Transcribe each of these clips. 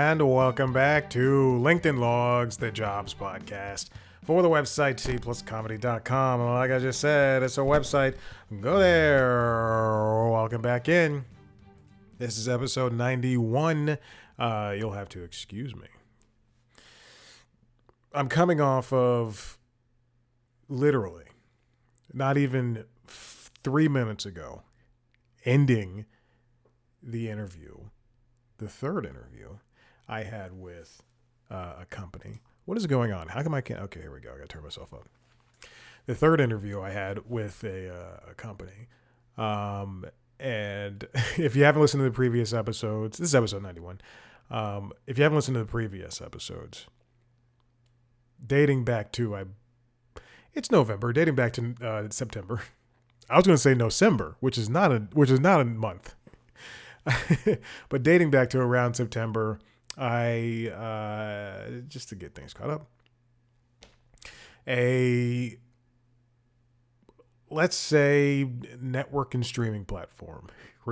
And welcome back to LinkedIn Logs, the jobs podcast for the website cpluscomedy.com. And like I just said, it's a website. Go there. Welcome back in. This is episode 91. You'll have to excuse me. I'm coming off of literally not even 3 minutes ago ending the interview, the third interview I had with a company. What is going on? How come I can't? Okay, here we go. I got to turn myself up. The third interview I had with a company. And if you haven't listened to the previous episodes, this is episode 91. If you haven't listened to the previous episodes, dating back to, it's November, dating back to September. I was going to say November, which is not a month. But dating back to around September, I just to get things caught up, let's say network and streaming platform a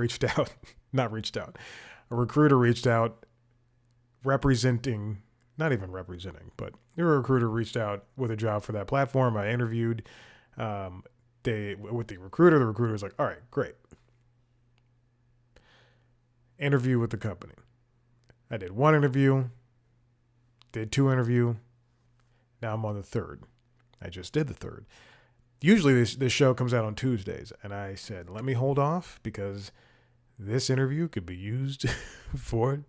recruiter reached out not even representing, but a recruiter reached out with a job for that platform. I interviewed with the recruiter. The recruiter was like, all right, great. Interview with the company. I did one interview, did two interview. Now I'm on the third. I just did the third. Usually this show comes out on Tuesdays, and I said, let me hold off because this interview could be used for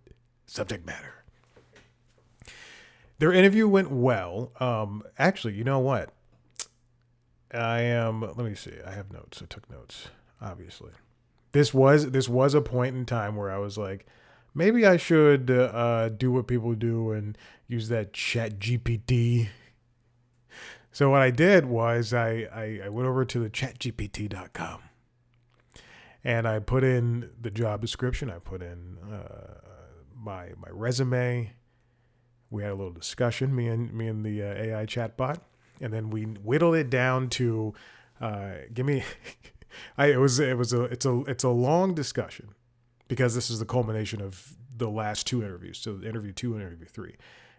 subject matter. Their interview went well. Actually, you know what? let me see. I have notes. I took notes, obviously. This was a point in time where I was like, maybe I should do what people do and use that chat GPT. So what I did was I went over to the chatgpt.com and I put in the job description. I put in my resume. We had a little discussion, me and the AI chatbot, and then we whittled it down to it's a long discussion because this is the culmination of the last two interviews. So interview 2 and interview 3.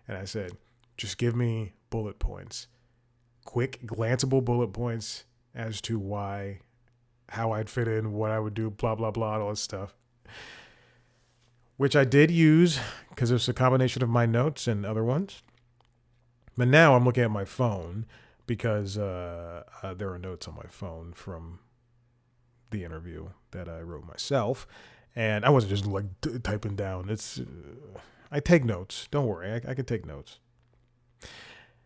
And I said, just give me bullet points, quick glanceable bullet points as to how I'd fit in, what I would do, blah, blah, blah, all this stuff. Which I did use because it's a combination of my notes and other ones. But now I'm looking at my phone because there are notes on my phone from the interview that I wrote myself. And I wasn't just like typing down. I take notes. Don't worry. I can take notes.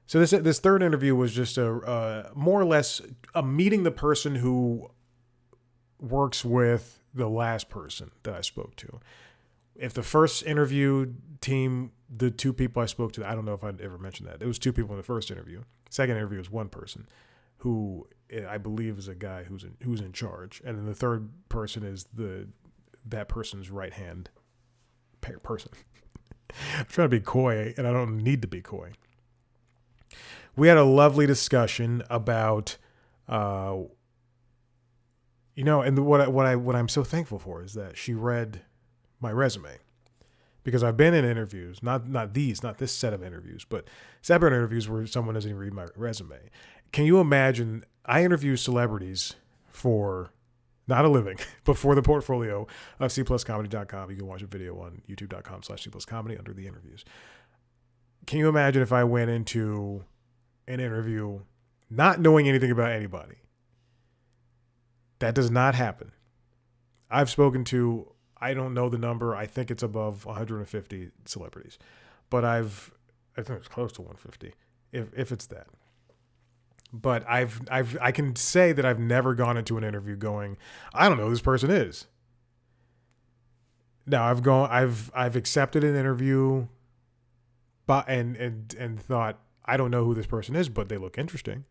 So this third interview was just a more or less a meeting the person who works with the last person that I spoke to. If the first interview team, the 2 people I spoke to, I don't know if I'd ever mentioned that. It was 2 people in the first interview. Second interview was 1 person who I believe is a guy who's in charge. And then the third person is that person's right-hand person. I'm trying to be coy, and I don't need to be coy. We had a lovely discussion about, and what I'm so thankful for is that she read my resume, because I've been in interviews, not this set of interviews, but separate interviews where someone doesn't even read my resume. Can you imagine? I interview celebrities for not a living, but for the portfolio of cpluscomedy.com. You can watch a video on youtube.com/cpluscomedy under the interviews. Can you imagine if I went into an interview not knowing anything about anybody? That does not happen. I've spoken to, I don't know the number. I think it's above 150 celebrities, but I think it's close to 150, if it's that. But I can say that I've never gone into an interview going, I don't know who this person is. Now I've accepted an interview, but and thought, I don't know who this person is, but they look interesting.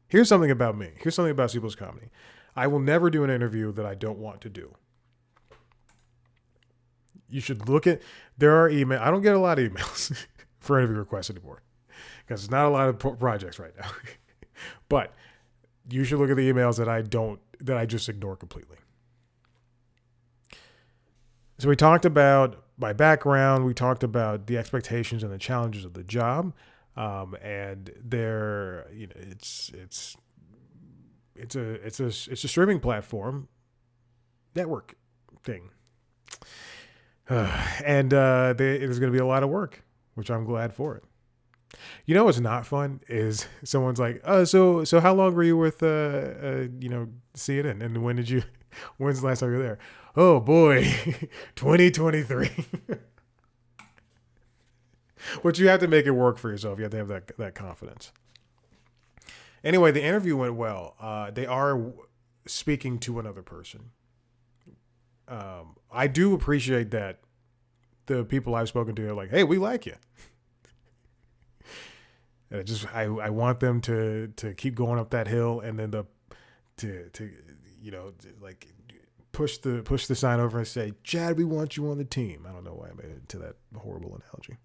Here's something about me. Here's something about C Plus Comedy. I will never do an interview that I don't want to do. You should look at, there are emails. I don't get a lot of emails for interview requests anymore because there's not a lot of projects right now. But you should look at the emails that I just ignore completely. So we talked about my background. We talked about the expectations and the challenges of the job. And there, it's a streaming platform network thing. And there's going to be a lot of work, which I'm glad for it. You know what's not fun is someone's like, "Oh, so how long were you with CNN? And when's the last time you were there?" Oh boy, 2023. But you have to make it work for yourself. You have to have that confidence. Anyway, the interview went well. They are speaking to another person. I do appreciate that the people I've spoken to are like, "Hey, we like you." And I want them to keep going up that hill, and then push the sign over and say, "Chad, we want you on the team." I don't know why I made it into that horrible analogy,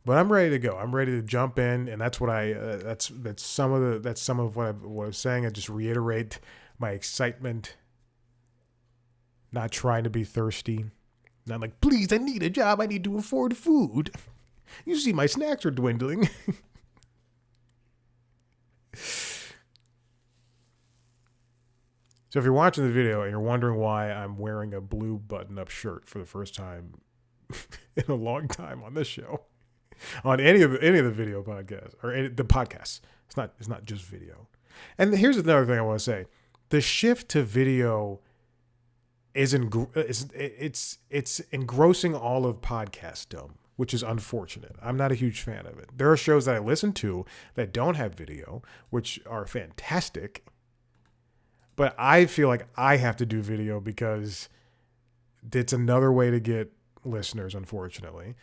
but I'm ready to go. I'm ready to jump in, and that's what that's some of what I was saying. I just reiterate my excitement. Not trying to be thirsty. Not like, please, I need a job. I need to afford food. You see, my snacks are dwindling. So if you're watching the video and you're wondering why I'm wearing a blue button-up shirt for the first time in a long time on this show, on any of the video podcasts or the podcasts, it's not just video. And here's another thing I want to say: the shift to video is it's engrossing all of podcastdom, which is unfortunate. I'm not a huge fan of it. There are shows that I listen to that don't have video, which are fantastic. But I feel like I have to do video because it's another way to get listeners, unfortunately.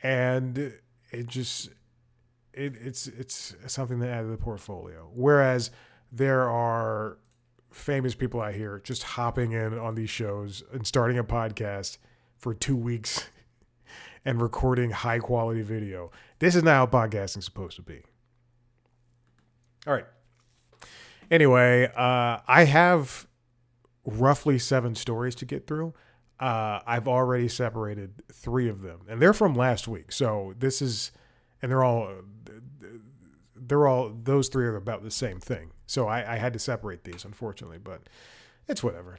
And it's something to add to the portfolio. Whereas there are famous people out here just hopping in on these shows and starting a podcast for 2 weeks and recording high quality video. This is not how podcasting is supposed to be. All right. Anyway, I have roughly 7 stories to get through. I've already separated 3 of them, and they're from last week. So they're all those 3 are about the same thing. So I had to separate these, unfortunately, but it's whatever.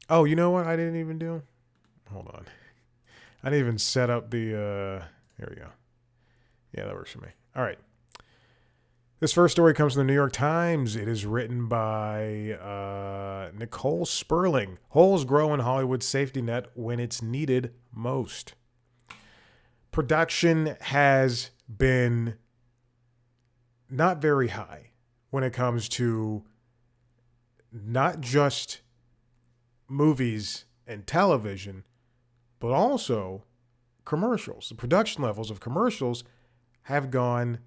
Oh, you know what I didn't even do? Hold on. I didn't even set up the, here we go. Yeah, that works for me. All right. This first story comes from the New York Times. It is written by Nicole Sperling. Holes grow in Hollywood's safety net when it's needed most. Production has been not very high when it comes to not just movies and television, but also commercials. The production levels of commercials have gone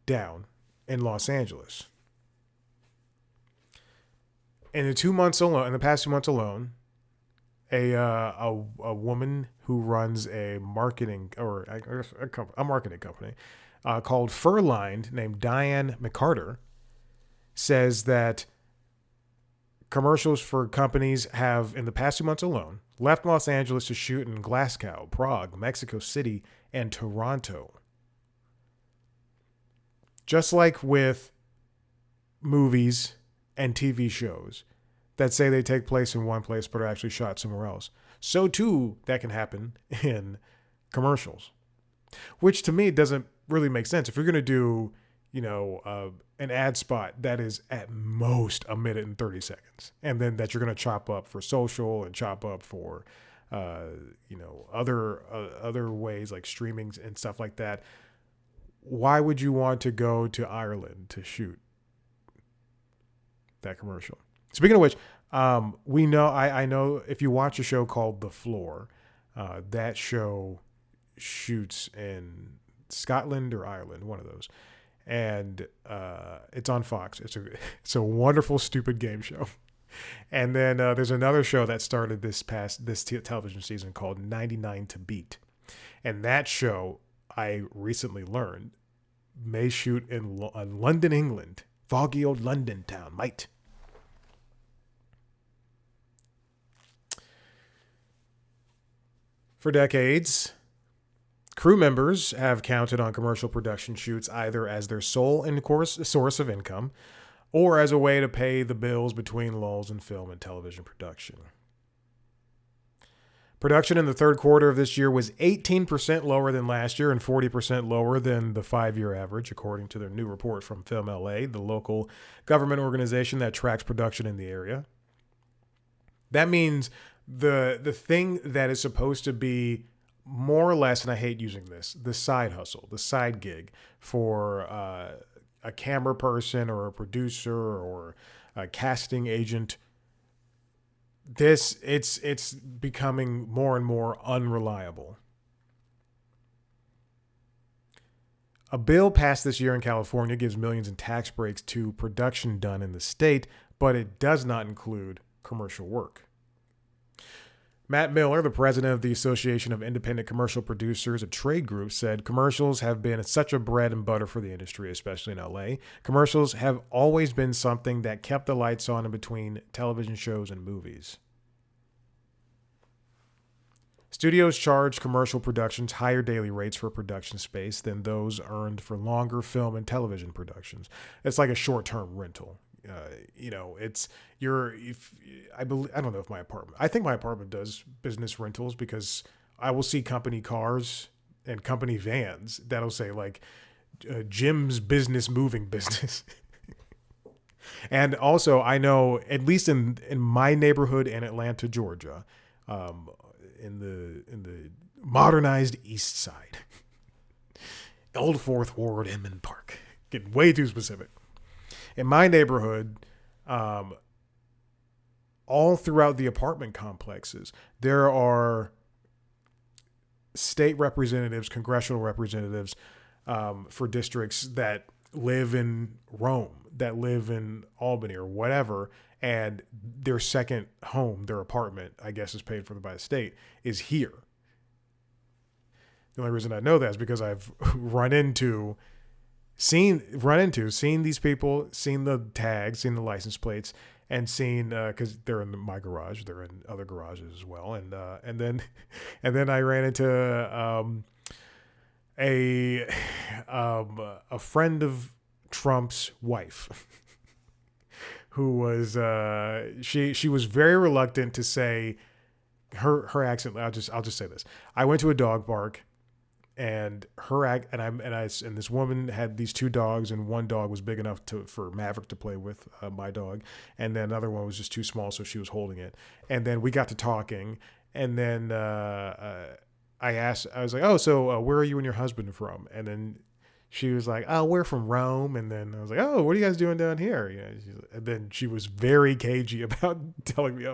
down in Los Angeles. In the past 2 months alone, a woman who runs a marketing company called Furlined, named Diane McCarter, says that commercials for companies have, in the past 2 months alone, left Los Angeles to shoot in Glasgow, Prague, Mexico City, and Toronto. Just like with movies and TV shows that say they take place in one place but are actually shot somewhere else, so too that can happen in commercials, which to me doesn't really make sense. If you're going to do, an ad spot that is at most a minute and 30 seconds, and then that you're going to chop up for social and chop up for, other ways like streamings and stuff like that, why would you want to go to Ireland to shoot that commercial? Speaking of which, we know, I know if you watch a show called The Floor, that show shoots in Scotland or Ireland, one of those. And it's on Fox. It's a wonderful, stupid game show. And then there's another show that started this television season called 99 to Beat. And that show, I recently learned, may shoot in London, England. Foggy old London town, mate. For decades, crew members have counted on commercial production shoots either as their sole source of income or as a way to pay the bills between lulls in film and television production. Production in the third quarter of this year was 18% lower than last year and 40% lower than the 5-year average, according to their new report from Film LA, the local government organization that tracks production in the area. That means the thing that is supposed to be more or less, and I hate using this, the side hustle, the side gig for a camera person or a producer or a casting agent, it's becoming more and more unreliable. A bill passed this year in California gives millions in tax breaks to production done in the state, but it does not include commercial work. Matt Miller, the president of the Association of Independent Commercial Producers, a trade group, said commercials have been such a bread and butter for the industry, especially in LA. Commercials have always been something that kept the lights on in between television shows and movies. Studios charge commercial productions higher daily rates for production space than those earned for longer film and television productions. It's like a short-term rental. I don't know if my apartment, I think my apartment does business rentals because I will see company cars and company vans that'll say like Jim's business moving business. And also I know at least in my neighborhood in Atlanta, Georgia, in the modernized East Side, Old Fourth Ward, Inman Park, getting way too specific. In my neighborhood, all throughout the apartment complexes, there are state representatives, congressional representatives for districts that live in Rome, that live in Albany or whatever, and their second home, their apartment, I guess is paid for by the state, is here. The only reason I know that is because I've seen these people, seen the tags, seen the license plates, and seen because they're in my garage, they're in other garages as well, and then I ran into a friend of Trump's wife, who was she was very reluctant to say her accent. I'll just say this: I went to a dog park. And this woman had these two dogs, and one dog was big enough for Maverick to play with, my dog, and then another one was just too small, so she was holding it. And then we got to talking, and then I was like, "Oh, so where are you and your husband from?" And then she was like, "Oh, we're from Rome." And then I was like, "Oh, what are you guys doing down here?" And then she was very cagey about telling me.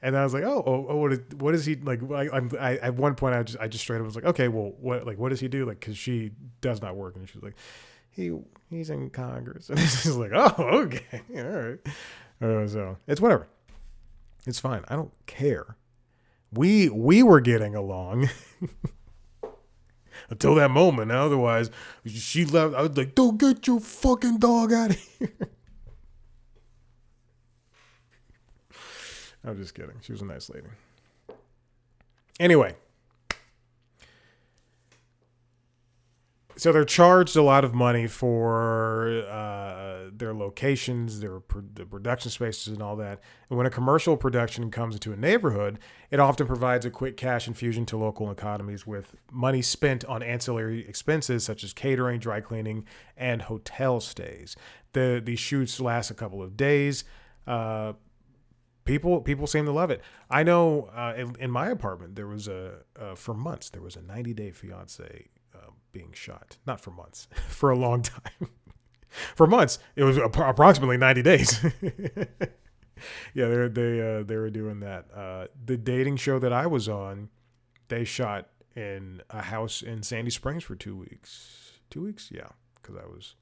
And I was like, "Oh, what is he like?" At one point, I just straight up was like, "Okay, well, what does he do?" Like, because she does not work, and she was like, "He's in Congress," and it's just like, "Oh, okay, all right." So it's whatever. It's fine. I don't care. We were getting along. Until that moment. Otherwise, she left. I was like, "Don't get your fucking dog out of here." I'm just kidding. She was a nice lady. Anyway. So they're charged a lot of money for their locations, the production spaces and all that. And when a commercial production comes into a neighborhood, it often provides a quick cash infusion to local economies with money spent on ancillary expenses such as catering, dry cleaning, and hotel stays. These shoots last a couple of days. People seem to love it. I know in my apartment, there was for months, there was a 90-day fiance being shot. Not for months, for a long time. For months, it was approximately 90 days. Yeah, they were doing that. The dating show that I was on, they shot in a house in Sandy Springs for 2 weeks. 2 weeks? Yeah, because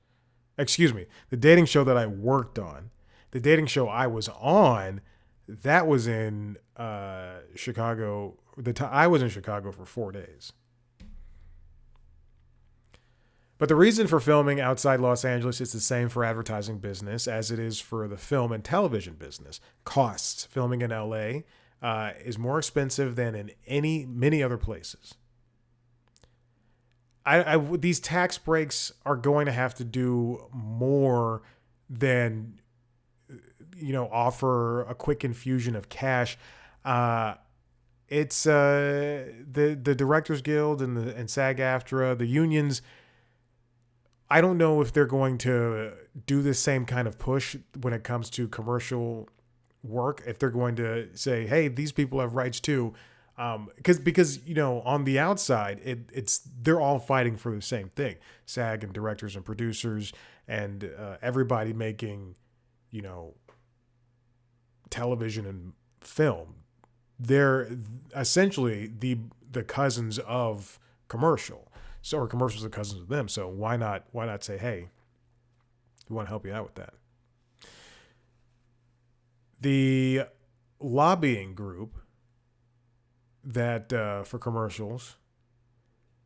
excuse me, the dating show that I worked on, the dating show I was on, that was in Chicago. I was in Chicago for 4 days. But the reason for filming outside Los Angeles is the same for advertising business as it is for the film and television business. Costs. Filming in LA is more expensive than in many other places. These tax breaks are going to have to do more than, offer a quick infusion of cash. It's the Directors Guild and SAG-AFTRA, the unions. I don't know if they're going to do the same kind of push when it comes to commercial work. If they're going to say, "Hey, these people have rights too," because on the outside, they're all fighting for the same thing. SAG and directors and producers and everybody making, television and film. They're essentially the cousins of commercial. So, or commercials are cousins of them. So why not say, hey, we want to help you out with that. The lobbying group that for commercials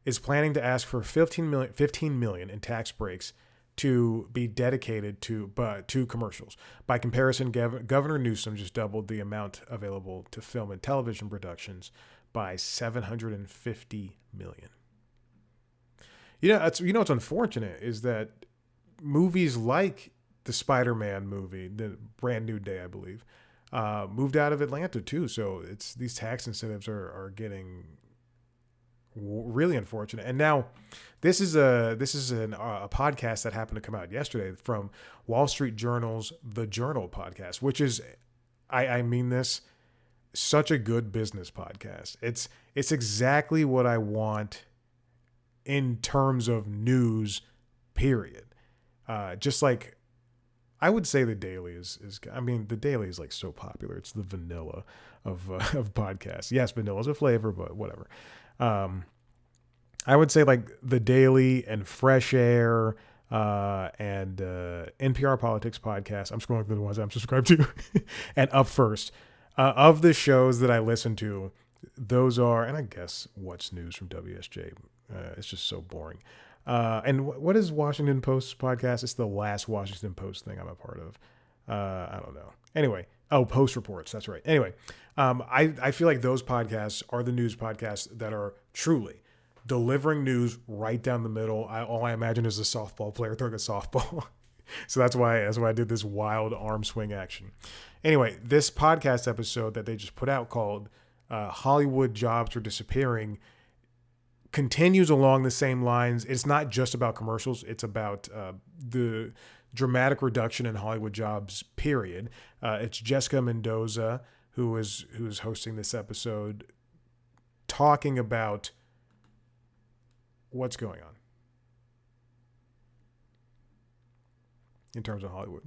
is planning to ask for 15 million in tax breaks to be dedicated to commercials. By comparison, Governor Newsom just doubled the amount available to film and television productions by 750 million. What's unfortunate is that movies like the Spider-Man movie, the Brand New Day, I believe, moved out of Atlanta too. So these tax incentives are getting really unfortunate. And now this is a podcast that happened to come out yesterday from Wall Street Journal's The Journal podcast, which is, I mean this, such a good business podcast. It's exactly what I want in terms of news, period. Just like I would say the Daily is the Daily is like so popular. It's the vanilla of podcasts. Yes, vanilla is a flavor, but whatever. I would say like the Daily and Fresh Air and NPR Politics podcast. I'm scrolling through the ones I'm subscribed to, and Up First. Of the shows that I listen to, those are, and I guess What's News from WSJ. It's just so boring. And what is Washington Post's podcast? It's the last Washington Post thing I'm a part of. I don't know. Anyway, Post Reports. That's right. Anyway, I feel like those podcasts are the news podcasts that are truly delivering news right down the middle. All I imagine is a softball player throwing a softball. So that's why I did this wild arm swing action. Anyway, this podcast episode that they just put out called Hollywood Jobs Are Disappearing continues along the same lines. It's not just about commercials. It's about the dramatic reduction in Hollywood jobs, period. It's Jessica Mendoza who is hosting this episode, talking about what's going on in terms of Hollywood.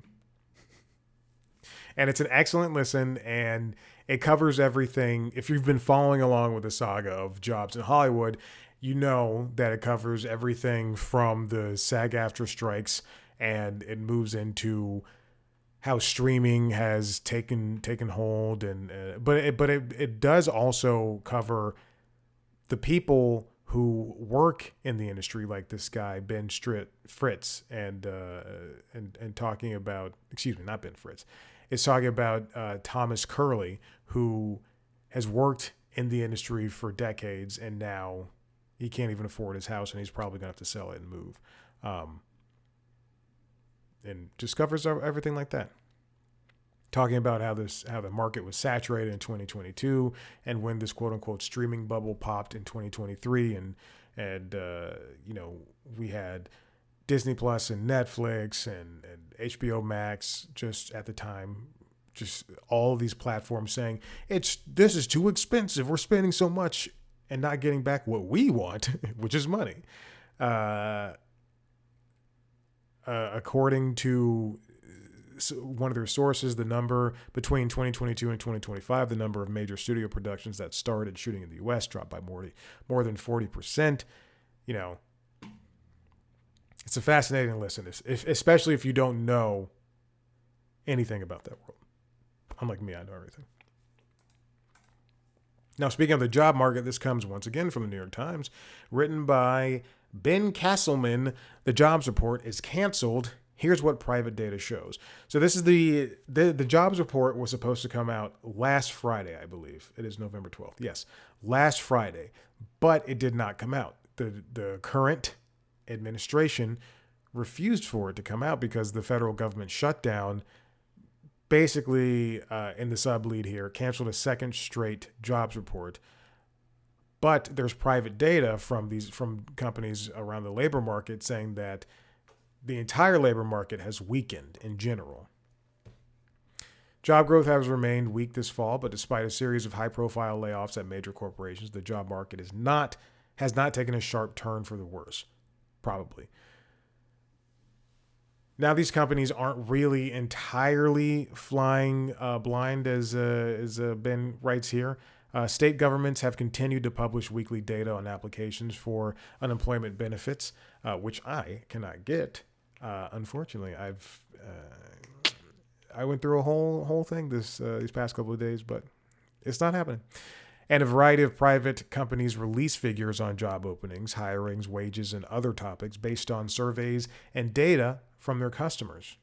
And it's an excellent listen, and it covers everything. If you've been following along with the saga of jobs in Hollywood, you know that it covers everything from the SAG-AFTRA strikes, and it moves into how streaming has taken hold, and but it does also cover the people who work in the industry, like this guy Ben Fritz, and talking about, excuse me, not Ben Fritz. It's talking about Thomas Curley, who has worked in the industry for decades, and now he can't even afford his house, and he's probably going to have to sell it and move. And just covers everything like that. Talking about how the market was saturated in 2022, and when this quote unquote streaming bubble popped in 2023, and we had Disney Plus and Netflix and HBO Max just at the time, just all of these platforms saying this is too expensive. We're spending so much and not getting back what we want, which is money. According to one of their sources, the number between 2022 and 2025, the number of major studio productions that started shooting in the U.S. dropped by more than 40%. It's a fascinating listen, especially if you don't know anything about that world. Unlike me, I know everything. Now, speaking of the job market, this comes once again from the New York Times, written by Ben Castleman. The jobs report is canceled Here's what private data shows. So this is the jobs report was supposed to come out last Friday, I believe. It is November 12th. Yes, last Friday, but it did not come out. The current administration refused for it to come out because the federal government shut down. Basically, in the sub-lead here, canceled a second straight jobs report. But there's private data from companies around the labor market saying that the entire labor market has weakened in general. Job growth has remained weak this fall, but despite a series of high-profile layoffs at major corporations, the job market has not taken a sharp turn for the worse, probably. Now these companies aren't really entirely flying blind, as Ben writes here. State governments have continued to publish weekly data on applications for unemployment benefits, which I cannot get. Unfortunately, I went through a whole thing these past couple of days, but it's not happening. And a variety of private companies release figures on job openings, hirings, wages, and other topics based on surveys and data from their customers.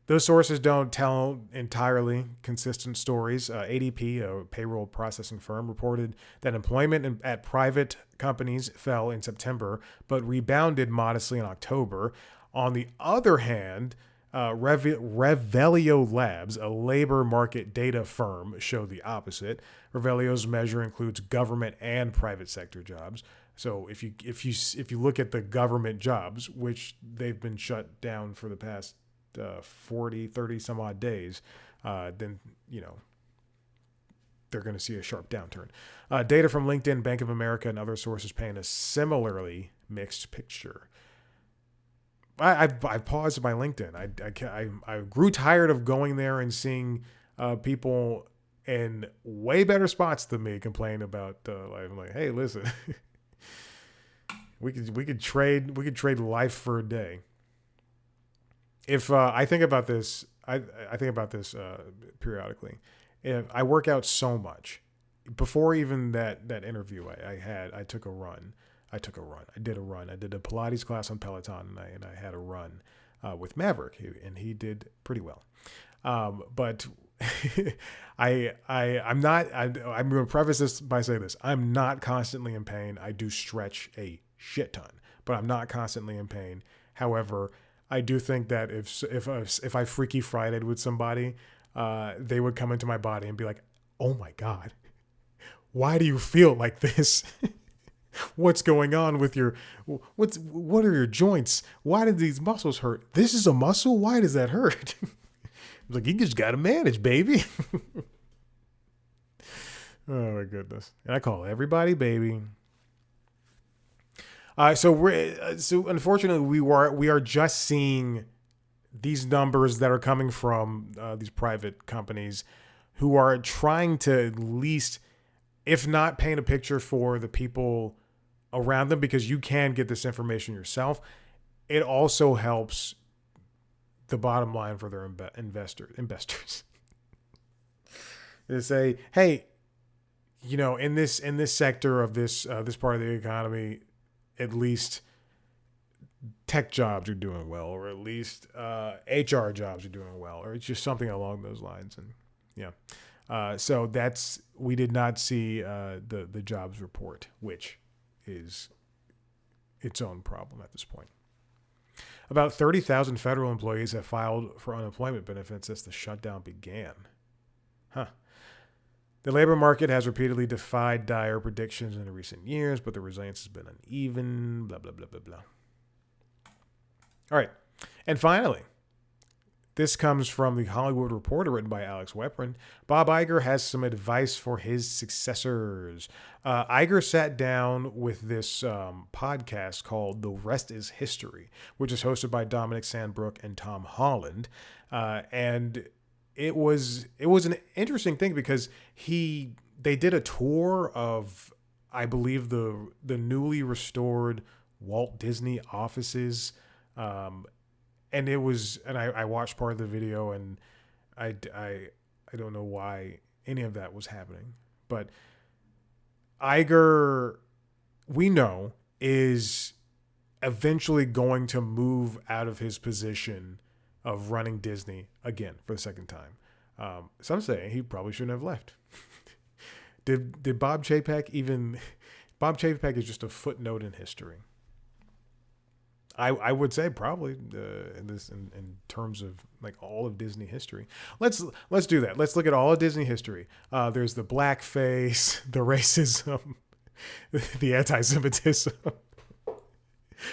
Those sources don't tell entirely consistent stories. ADP, a payroll processing firm, reported that employment at private companies fell in September, but rebounded modestly in October. On the other hand, Revelio Labs, a labor market data firm, showed the opposite. Revelio's measure includes government and private sector jobs. So if you look at the government jobs, which they've been shut down for the past 30 some odd days, then they're going to see a sharp downturn. Data from LinkedIn, Bank of America, and other sources paint a similarly mixed picture. I paused my LinkedIn. I grew tired of going there and seeing people in way better spots than me complain about life. I'm like, hey, listen, we could trade life for a day. If I think about this, I think about this periodically. If I work out so much. Before even that interview I took a run. I did a run. I did a Pilates class on Peloton, and I had a run with Maverick, and he did pretty well. But I'm going to preface this by saying this: I'm not constantly in pain. I do stretch a shit ton, but I'm not constantly in pain. However, I do think that if I Freaky Friday'd with somebody, they would come into my body and be like, "Oh my God, why do you feel like this?" What's going on with what are your joints? Why did these muscles hurt? This is a muscle? Why does that hurt? I'm like, you just got to manage, baby. Oh my goodness. And I call everybody baby. So unfortunately we are just seeing these numbers that are coming from these private companies who are trying to at least, if not paint a picture for the people around them, because you can get this information yourself, it also helps the bottom line for their investors. They say, hey, in this sector of this part of the economy, at least tech jobs are doing well, or at least HR jobs are doing well, or it's just something along those lines. And yeah, so we did not see the jobs report, which is its own problem at this point. About 30,000 federal employees have filed for unemployment benefits since the shutdown began. The labor market has repeatedly defied dire predictions in recent years, but the resilience has been uneven, blah, blah, blah, blah, blah. All right. And finally, this comes from the Hollywood Reporter, written by Alex Weprin. Bob Iger has some advice for his successors. Iger sat down with this podcast called The Rest is History, which is hosted by Dominic Sandbrook and Tom Holland. And it was an interesting thing because they did a tour of, I believe, the newly restored Walt Disney offices. And I watched part of the video, and I don't know why any of that was happening. But Iger, we know, is eventually going to move out of his position of running Disney again for the second time. Some say he probably shouldn't have left. Did Bob Chapek even? Bob Chapek is just a footnote in history. I would say probably in terms of like all of Disney history. Let's do that. Let's look at all of Disney history. There's the blackface, the racism, the anti-Semitism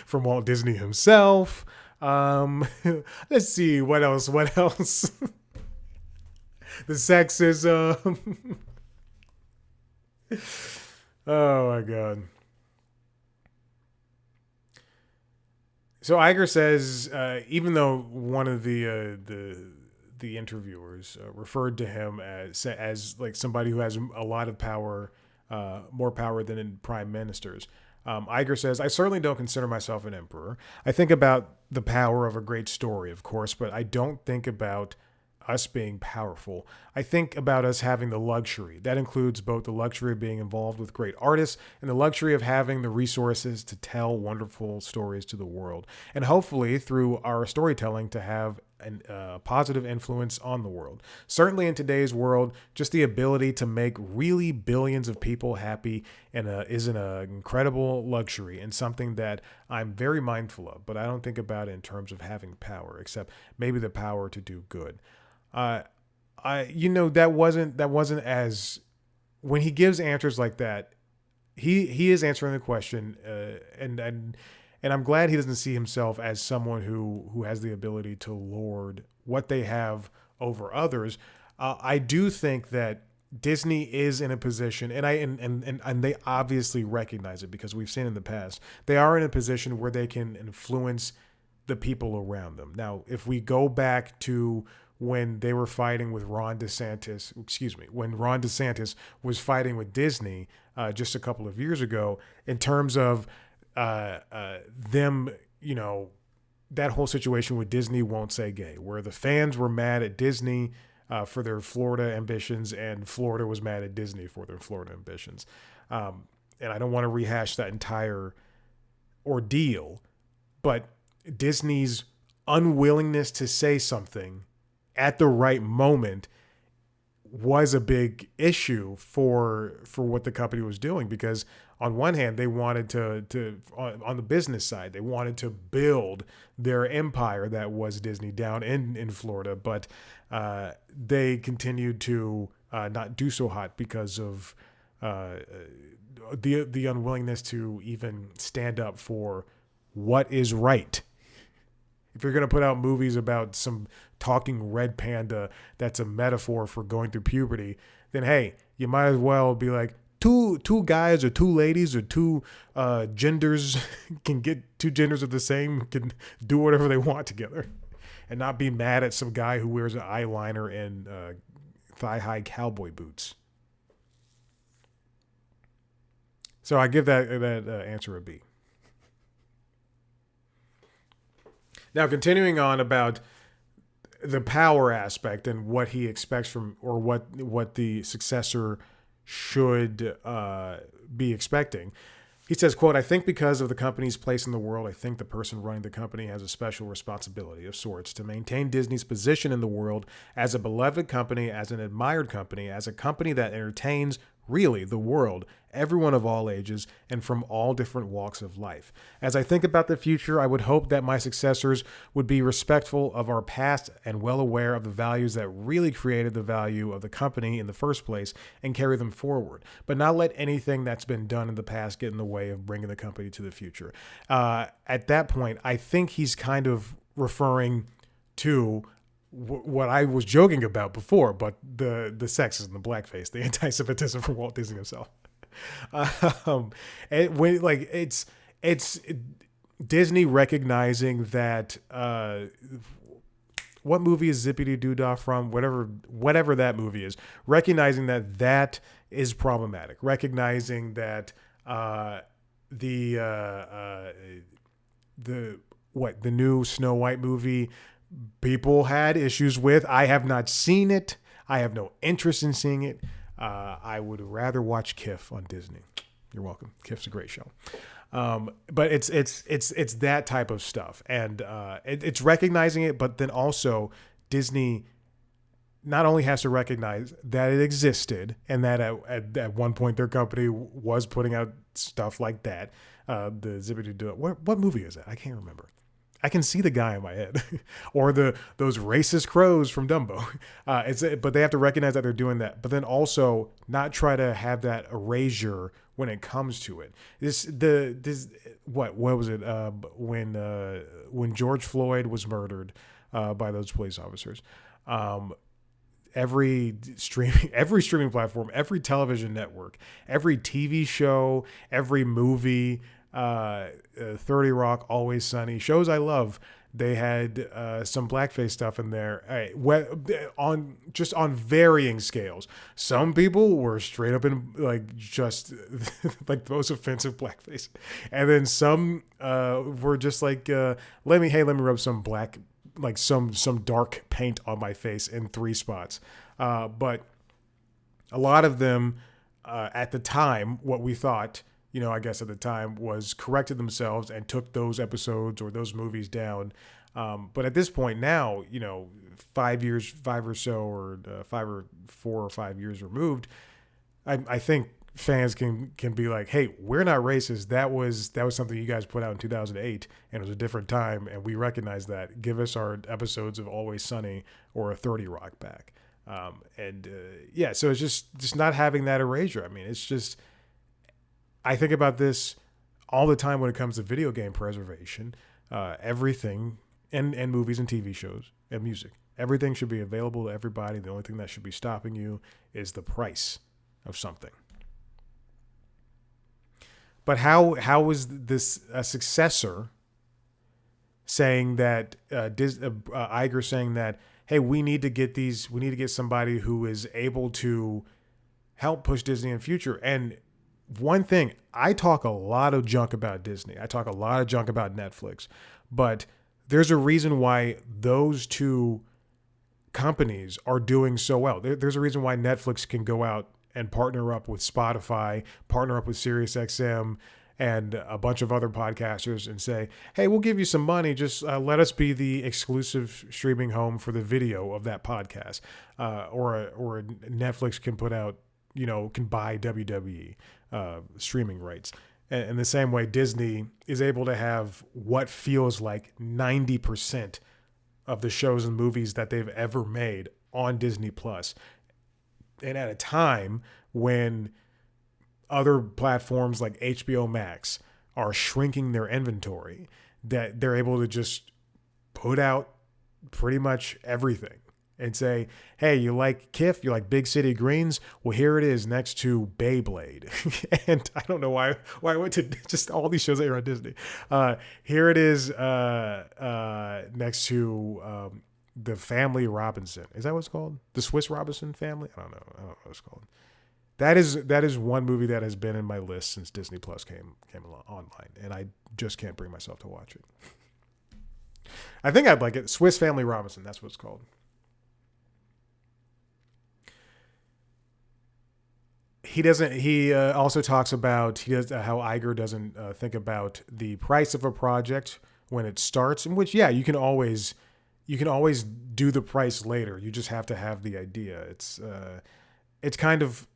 from Walt Disney himself. Let's see what else. The sexism. Oh my God. So Iger says, even though one of the interviewers referred to him as like somebody who has a lot of power, more power than in prime ministers, Iger says, I certainly don't consider myself an emperor. I think about the power of a great story, of course, but I don't think about us being powerful. I think about us having the luxury. That includes both the luxury of being involved with great artists and the luxury of having the resources to tell wonderful stories to the world. And hopefully through our storytelling to have a positive influence on the world. Certainly in today's world, just the ability to make really billions of people happy is an incredible luxury and something that I'm very mindful of, but I don't think about it in terms of having power, except maybe the power to do good. That wasn't as, when he gives answers like that, he is answering the question, and I'm glad he doesn't see himself as someone who has the ability to lord what they have over others. I do think that Disney is in a position, and they obviously recognize it because we've seen in the past, they are in a position where they can influence the people around them. Now, if we go back to when they were fighting with when Ron DeSantis was fighting with Disney just a couple of years ago, in terms of them, that whole situation with Disney Won't Say Gay, where the fans were mad at Disney for their Florida ambitions, and Florida was mad at Disney for their Florida ambitions. And I don't want to rehash that entire ordeal, but Disney's unwillingness to say something at the right moment was a big issue for what the company was doing, because on one hand, they wanted to on the business side, they wanted to build their empire that was Disney down in Florida, but they continued to not do so hot because of the unwillingness to even stand up for what is right. If you're going to put out movies about some talking red panda that's a metaphor for going through puberty, then hey, you might as well be like, two guys or two ladies or two genders can get two genders of the same, can do whatever they want together, and not be mad at some guy who wears an eyeliner and thigh-high cowboy boots. So I give that answer a B. Now, continuing on about the power aspect and what he expects from, or what the successor should be expecting. He says, quote, I think because of the company's place in the world, I think the person running the company has a special responsibility of sorts to maintain Disney's position in the world as a beloved company, as an admired company, as a company that entertains really the world, everyone of all ages and from all different walks of life. As I think about the future, I would hope that my successors would be respectful of our past and well aware of the values that really created the value of the company in the first place and carry them forward, but not let anything that's been done in the past get in the way of bringing the company to the future. At that point, I think he's kind of referring to what I was joking about before, but the sexism, the blackface, the anti-Semitism from Walt Disney himself. It's Disney recognizing that what movie is Zippity Doodah from? Whatever that movie is, recognizing that is problematic, recognizing that the new Snow White movie, people had issues with. I have not seen it. I have no interest in seeing it. I would rather watch KIF on Disney. You're welcome. KIF's a great show. But it's that type of stuff, and it's recognizing it, but then also Disney not only has to recognize that it existed and that at one point their company was putting out stuff like that. The Zippity Doo. What movie is that? I can't remember. I can see the guy in my head, or those racist crows from Dumbo. But they have to recognize that they're doing that, but then also not try to have that erasure when it comes to it. What was it when George Floyd was murdered by those police officers? Every streaming platform, every television network, every TV show, every movie, 30 Rock, Always Sunny, shows I love, they had some blackface stuff in there, on varying scales. Some people were straight up in just like the most offensive blackface, and then some were just like let me rub some black, like some dark paint on my face in 3 spots. But a lot of them at the time, what we thought, I guess at the time, was corrected themselves and took those episodes or those movies down. But at this point now, 5 or 4 or 5 years removed, I think fans can be like, hey, we're not racist. That was something you guys put out in 2008, and it was a different time, and we recognize that. Give us our episodes of Always Sunny or a 30 Rock back. So it's just not having that erasure. I mean, it's just, I think about this all the time when it comes to video game preservation. Everything, and movies and TV shows and music, everything should be available to everybody. The only thing that should be stopping you is the price of something. But how is this a successor saying that Iger saying that, hey, we need to get somebody who is able to help push Disney in the future? And one thing, I talk a lot of junk about Disney. I talk a lot of junk about Netflix, but there's a reason why those two companies are doing so well. There's a reason why Netflix can go out and partner up with Spotify, partner up with SiriusXM, and a bunch of other podcasters and say, hey, we'll give you some money. Just let us be the exclusive streaming home for the video of that podcast. Or Netflix can put out, can buy WWE streaming rights. And in the same way, Disney is able to have what feels like 90% of the shows and movies that they've ever made on Disney Plus. And at a time when other platforms like HBO Max are shrinking their inventory, that they're able to just put out pretty much everything and say, hey, you like KIF? You like Big City Greens? Well, here it is next to Beyblade. And I don't know why I went to just all these shows that are on Disney. Here it is next to the Family Robinson. Is that what it's called? The Swiss Robinson Family? I don't know what it's called. That is one movie that has been in my list since Disney Plus came online, and I just can't bring myself to watch it. I think I'd like it. Swiss Family Robinson, that's what it's called. He also talks about how Iger doesn't think about the price of a project when it starts, in which, yeah, you can always do the price later. You just have to have the idea. It's kind of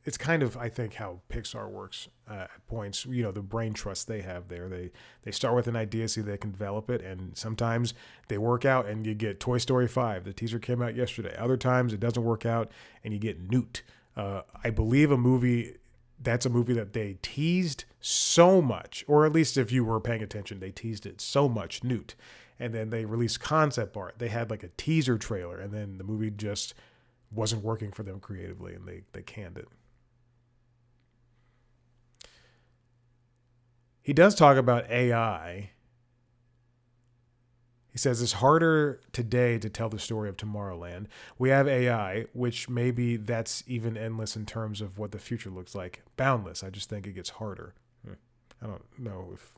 I think how Pixar works at points. The brain trust they have there. They start with an idea, see if they can develop it, and sometimes they work out, and you get Toy Story 5. The teaser came out yesterday. Other times it doesn't work out, and you get Newt. I believe that's a movie that they teased so much, or at least if you were paying attention, they teased it so much, Newt. And then they released concept art. They had like a teaser trailer, and then the movie just wasn't working for them creatively, and they canned it. He does talk about AI. He says it's harder today to tell the story of Tomorrowland. We have AI, which maybe that's even endless in terms of what the future looks like. Boundless. I just think it gets harder. I don't know if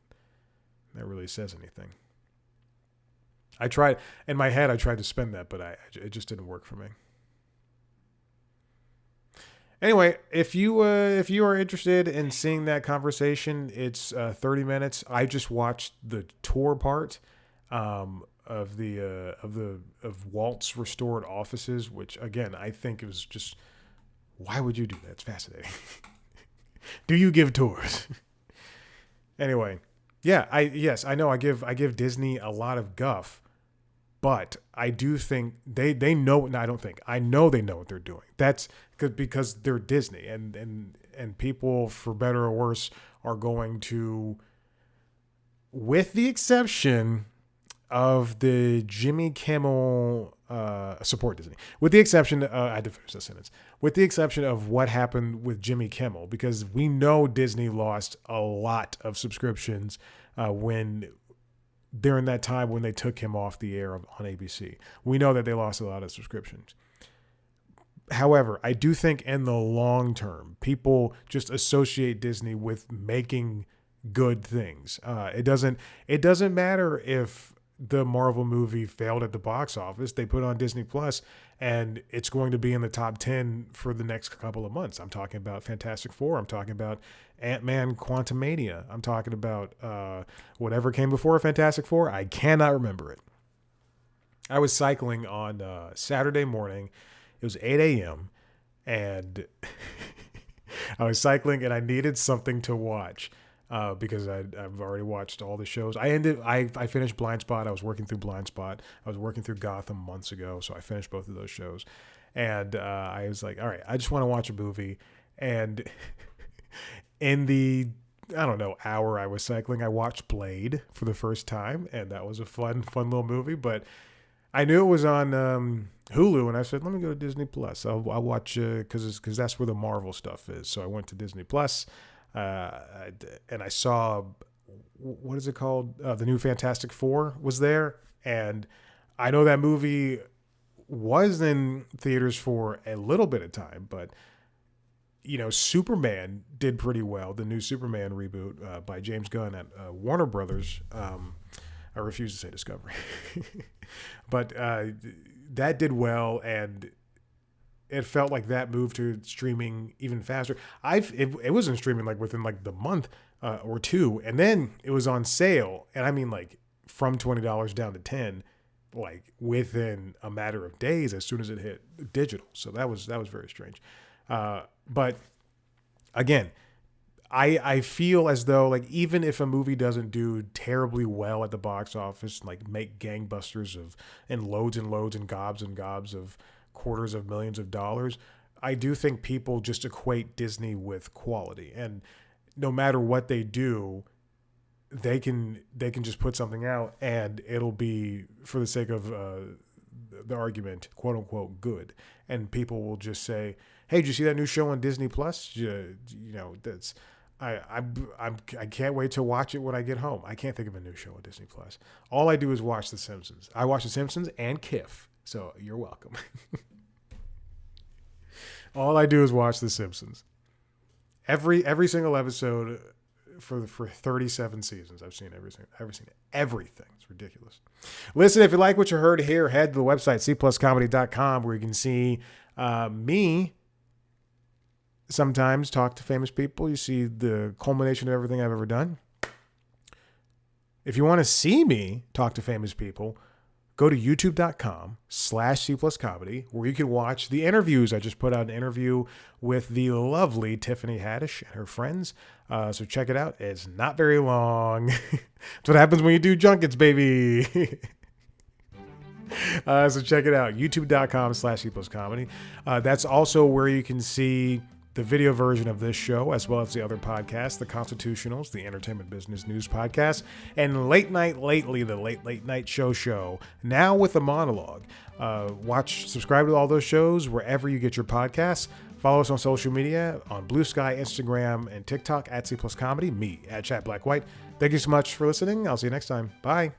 that really says anything. I tried to spin that, but it just didn't work for me. Anyway, if you are interested in seeing that conversation, it's 30 minutes. I just watched the tour part of Walt's restored offices, which again I think it was just, why would you do that? It's fascinating. Do you give tours? Anyway, yeah, I know I give Disney a lot of guff, but I do think they know. No, I don't think. I know they know what they're doing. That's because they're Disney, and people, for better or worse, are going to, with the exception of the Jimmy Kimmel support Disney, with the exception, I had to finish this sentence. With the exception of what happened with Jimmy Kimmel, because we know Disney lost a lot of subscriptions during that time when they took him off the air on ABC. We know that they lost a lot of subscriptions. However, I do think in the long term, people just associate Disney with making good things. It doesn't matter if the Marvel movie failed at the box office. They put on Disney Plus, and it's going to be in the top 10 for the next couple of months. I'm talking about Fantastic Four. I'm talking about Ant-Man Quantumania. I'm talking about whatever came before Fantastic Four. I cannot remember it. I was cycling on Saturday morning. It was 8 a.m. and I was cycling and I needed something to watch because I've already watched all the shows. I finished Blind Spot. I was working through Blind Spot. I was working through Gotham months ago, so I finished both of those shows. And I was like, all right, I just want to watch a movie. And in the, I don't know, hour I was cycling, I watched Blade for the first time, and that was a fun little movie. But I knew it was on Hulu, and I said, let me go to Disney Plus. I'll watch because that's where the Marvel stuff is. So I went to Disney Plus, and I saw, what is it called? The new Fantastic Four was there, and I know that movie was in theaters for a little bit of time, but you know, Superman did pretty well. The new Superman reboot by James Gunn at Warner Brothers. I refuse to say Discovery, but that did well, and it felt like that moved to streaming even faster. It was in streaming like within like the month or two, and then it was on sale, and I mean like from $20 down to $10, like within a matter of days as soon as it hit digital. So that was very strange. But again, I feel as though like even if a movie doesn't do terribly well at the box office, like make gangbusters and loads and gobs of quarters of millions of dollars, I do think people just equate Disney with quality, and no matter what they do, they can just put something out and it'll be, for the sake of the argument, quote unquote, good, and people will just say, hey, did you see that new show on Disney Plus? You know, that's I can't wait to watch it when I get home. I can't think of a new show on Disney Plus. All I do is watch The Simpsons. I watch The Simpsons and Kif, so you're welcome. All I do is watch The Simpsons. Every single episode for 37 seasons. I've seen everything. It's ridiculous. Listen, if you like what you heard here, head to the website cpluscomedy.com, where you can see me sometimes talk to famous people. You see the culmination of everything I've ever done. If you want to see me talk to famous people, go to youtube.com/cpluscomedy, where you can watch the interviews. I just put out an interview with the lovely Tiffany Haddish and her friends. So check it out. It's not very long. That's what happens when you do junkets, baby. So check it out. youtube.com/cpluscomedy. That's also where you can see the video version of this show, as well as the other podcasts, The Constitutionals, the Entertainment Business News Podcast, and Late Night Lately, the Late Night Show, now with a monologue. Subscribe to all those shows wherever you get your podcasts. Follow us on social media, on Blue Sky, Instagram, and TikTok @CPlusComedy, me @ChatBlackWhite. Thank you so much for listening. I'll see you next time. Bye.